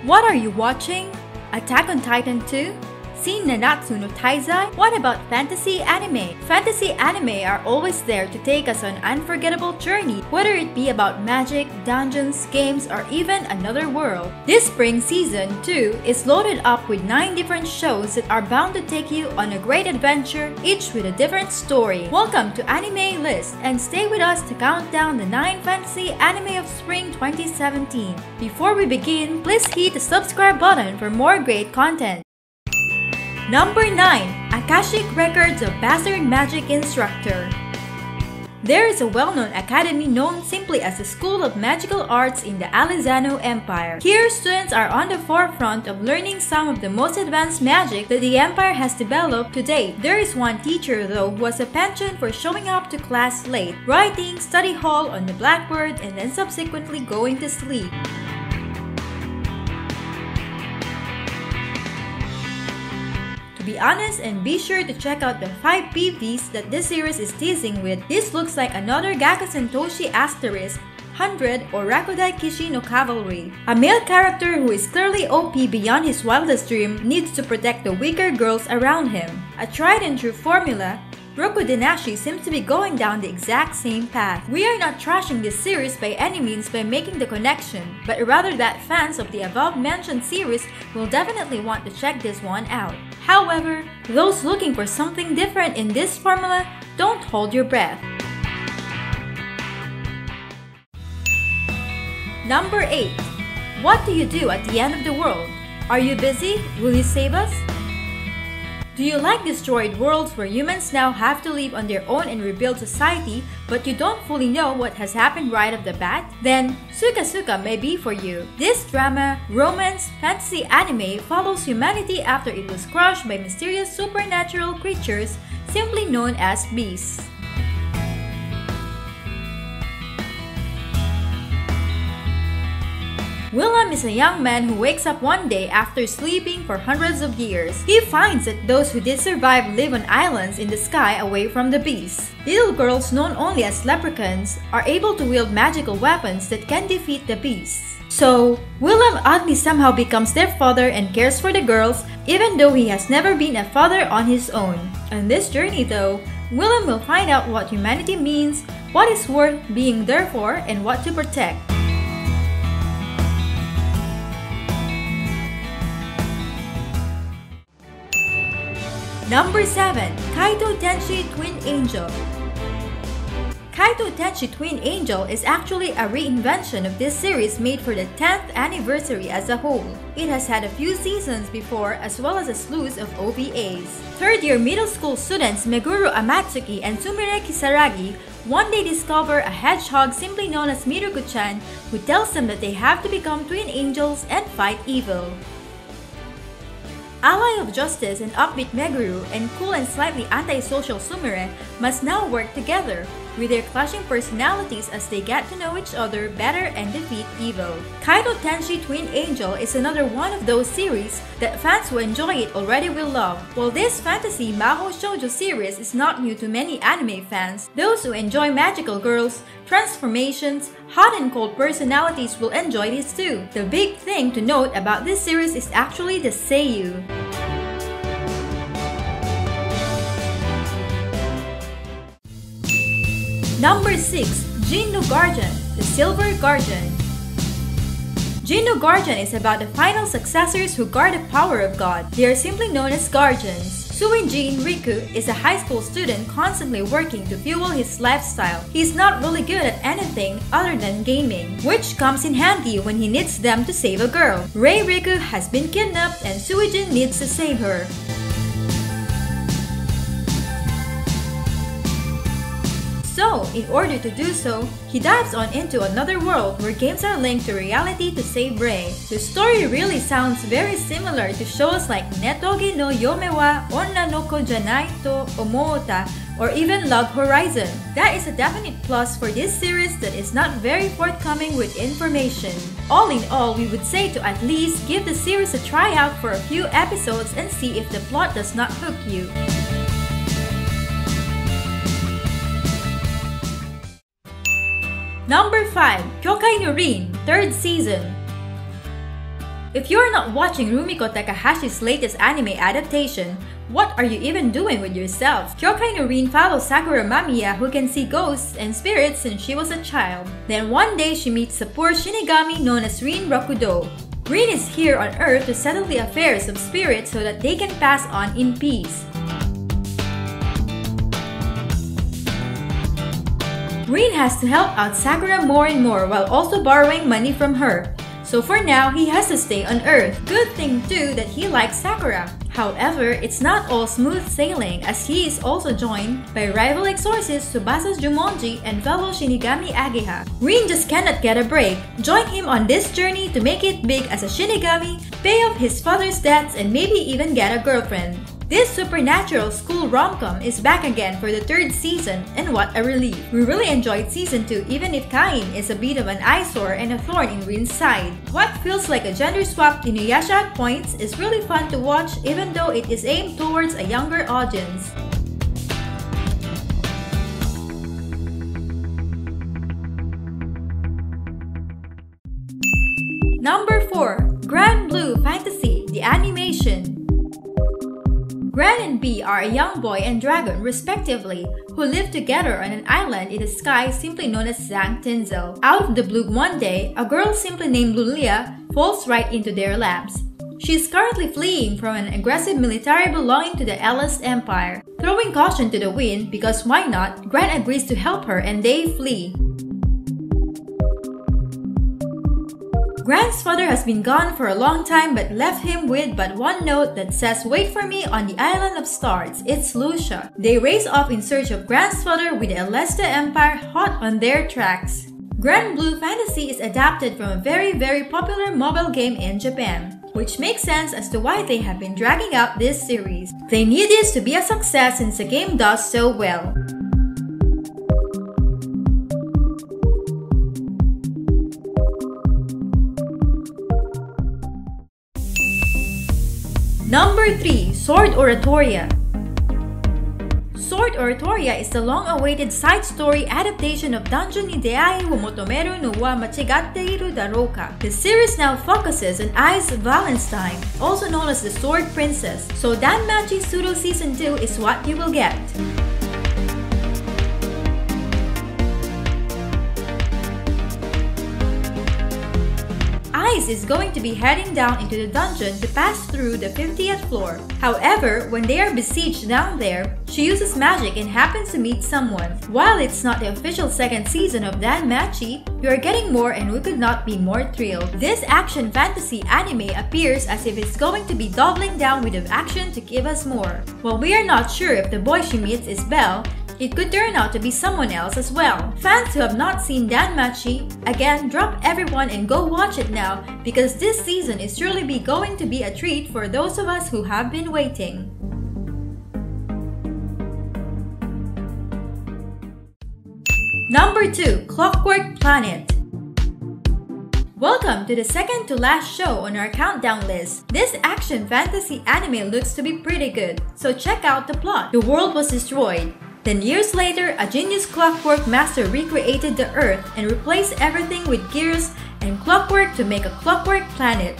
What are you watching? Attack on Titan 2? See Nanatsu no Taizai? What about fantasy anime? Fantasy anime are always there to take us on an unforgettable journey, whether it be about magic, dungeons, games, or even another world. This spring season 2 is loaded up with 9 different shows that are bound to take you on a great adventure, each with a different story. Welcome to Anime List, and stay with us to count down the 9 fantasy anime of spring 2017. Before we begin, please hit the subscribe button for more great content. Number 9. Akashic Records of Bastard Magic Instructor. There is a well-known academy known simply as the School of Magical Arts in the Alizano Empire. Here, students are on the forefront of learning some of the most advanced magic that the empire has developed to date. There is one teacher though who has a penchant for showing up to class late, writing study hall on the blackboard, and then subsequently going to sleep. Be honest and be sure to check out the 5 PVs that this series is teasing with. This looks like another Gaku Sentoshi asterisk 100 or Rakudai Kishi no Cavalry. A male character who is clearly OP beyond his wildest dream needs to protect the weaker girls around him. A tried and true formula, Roku Denashi seems to be going down the exact same path. We are not trashing this series by any means by making the connection, but rather that fans of the above-mentioned series will definitely want to check this one out. However, those looking for something different in this formula, don't hold your breath. Number 8. What do you do at the end of the world? Are you busy? Will you save us? Do you like destroyed worlds where humans now have to live on their own and rebuild society, but you don't fully know what has happened right off the bat? Then, Suka Suka may be for you. This drama, romance, fantasy anime follows humanity after it was crushed by mysterious supernatural creatures simply known as beasts. Willem is a young man who wakes up one day after sleeping for hundreds of years. He finds that those who did survive live on islands in the sky away from the beasts. Little girls known only as leprechauns are able to wield magical weapons that can defeat the beasts. So, Willem oddly somehow becomes their father and cares for the girls even though he has never been a father on his own. On this journey though, Willem will find out what humanity means, what is worth being there for, and what to protect. Number 7. KAITOU TENSHI Twin Angel. KAITOU TENSHI Twin Angel is actually a reinvention of this series made for the 10th anniversary as a whole. It has had a few seasons before as well as a slew of OVAs. Third-year middle school students Meguro Amatsuki and Sumire Kisaragi one day discover a hedgehog simply known as Miruku-chan who tells them that they have to become twin angels and fight evil. Ally of Justice and upbeat Meguro and cool and slightly antisocial Sumire must now work together, with their clashing personalities as they get to know each other better and defeat evil. KAITOU TENSHI Twin Angel is another one of those series that fans who enjoy it already will love. While this fantasy Mahou Shoujo series is not new to many anime fans, those who enjoy magical girls, transformations, hot and cold personalities will enjoy this too. The big thing to note about this series is actually the seiyuu. Number 6. Jinnu Guardian, the Silver Guardian. Jinnu Guardian is about the final successors who guard the power of God. They are simply known as guardians. Suijin Riku is a high school student constantly working to fuel his lifestyle. He's not really good at anything other than gaming, which comes in handy when he needs them to save a girl. Rei Riku has been kidnapped and Suijin needs to save her. So, in order to do so, he dives on into another world where games are linked to reality to save Rei. The story really sounds very similar to shows like Netoge no Yome wa Onna no Ko Janai to Omouta or even Log Horizon. That is a definite plus for this series that is not very forthcoming with information. All in all, we would say to at least give the series a try out for a few episodes and see if the plot does not hook you. Number 5. Kyokai no Rin, 3rd season. If you're not watching Rumiko Takahashi's latest anime adaptation, what are you even doing with yourself? Kyokai no Rin follows Sakura Mamiya, who can see ghosts and spirits since she was a child. Then one day she meets a poor Shinigami known as Rin Rokudo. Rin is here on Earth to settle the affairs of spirits so that they can pass on in peace. Rin has to help out Sakura more and more while also borrowing money from her. So for now, he has to stay on Earth. Good thing too that he likes Sakura. However, it's not all smooth sailing as he is also joined by rival exorcist Tsubasa Jumonji and fellow Shinigami Ageha. Rin just cannot get a break. Join him on this journey to make it big as a Shinigami, pay off his father's debts, and maybe even get a girlfriend. This supernatural school rom-com is back again for the 3rd season, and what a relief! We really enjoyed season 2 even if Kain is a bit of an eyesore and a thorn in Rin's side. What feels like a gender-swapped Inuyasha at points is really fun to watch even though it is aimed towards a younger audience. Number 4. GRANBLUE Fantasy, the animation. Gran and B are a young boy and dragon, respectively, who live together on an island in the sky simply known as Zang Tinzel. Out of the blue one day, a girl simply named Lulia falls right into their laps. She is currently fleeing from an aggressive military belonging to the Elas Empire. Throwing caution to the wind, because why not, Gran agrees to help her and they flee. Gran's father has been gone for a long time but left him with but one note that says, "Wait for me on the Island of Stars, it's Lucia." They race off in search of Gran's father with the Elesta Empire hot on their tracks. GRANBLUE Fantasy is adapted from a very popular mobile game in Japan, which makes sense as to why they have been dragging out this series. They need this to be a success since the game does so well. Number 3. Sword Oratoria. Sword Oratoria is the long-awaited side story adaptation of Danjo ni Deai wo Motomeru no wa Machigatteiru Daro ka. The series now focuses on Ai's Wallenstein, also known as the Sword Princess, so Danmachi Pseudo Season 2 is what you will get. Ice is going to be heading down into the dungeon to pass through the 50th floor. However, when they are besieged down there, she uses magic and happens to meet someone. While it's not the official 2nd season of Danmachi, we are getting more and we could not be more thrilled. This action fantasy anime appears as if it's going to be doubling down with the action to give us more. While we are not sure if the boy she meets is Belle, it could turn out to be someone else as well. Fans who have not seen Danmachi, again, drop everyone and go watch it now because this season is surely going to be a treat for those of us who have been waiting. Number 2. Clockwork Planet. Welcome to the second to last show on our countdown list. This action fantasy anime looks to be pretty good, so check out the plot. The world was destroyed. Then years later, a genius clockwork master recreated the Earth and replaced everything with gears and clockwork to make a clockwork planet.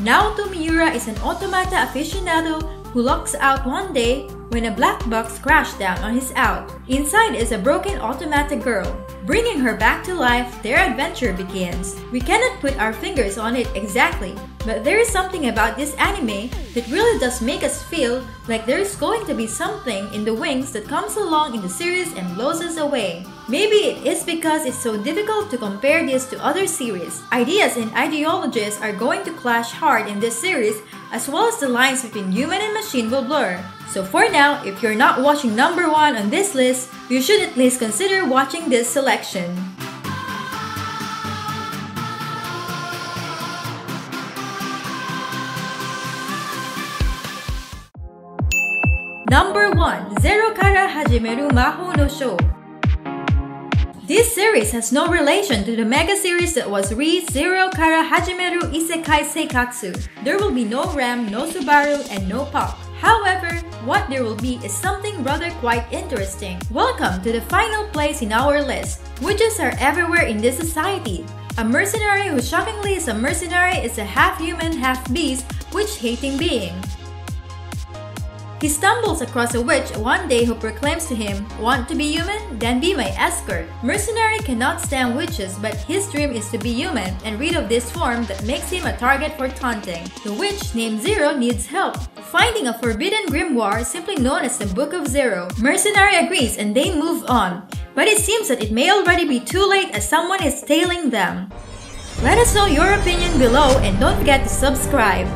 Naoto Miura is an automata aficionado who locks out one day when a black box crashed down on his out. Inside is a broken automata girl. Bringing her back to life, their adventure begins. We cannot put our fingers on it exactly, but there is something about this anime that really does make us feel like there is going to be something in the wings that comes along in the series and blows us away. Maybe it is because it's so difficult to compare this to other series. Ideas and ideologies are going to clash hard in this series, as well as the lines between human and machine will blur. So for now, if you're not watching number 1 on this list, you should at least consider watching this selection. Number 1. Zero Kara Hajimeru Mahou no Shou. This series has no relation to the mega series that was Zero Kara Hajimeru Isekai Seikatsu. There will be no Ram, no Subaru, and no Pop. However, what there will be is something rather quite interesting. Welcome to the final place in our list. Witches are everywhere in this society. A mercenary who shockingly is a mercenary is a half-human, half-beast, witch-hating being. He stumbles across a witch one day who proclaims to him, "Want to be human? Then be my escort." Mercenary cannot stand witches, but his dream is to be human and rid of this form that makes him a target for taunting. The witch named Zero needs help, finding a forbidden grimoire simply known as the Book of Zero. Mercenary agrees and they move on, but it seems that it may already be too late as someone is tailing them. Let us know your opinion below and don't forget to subscribe.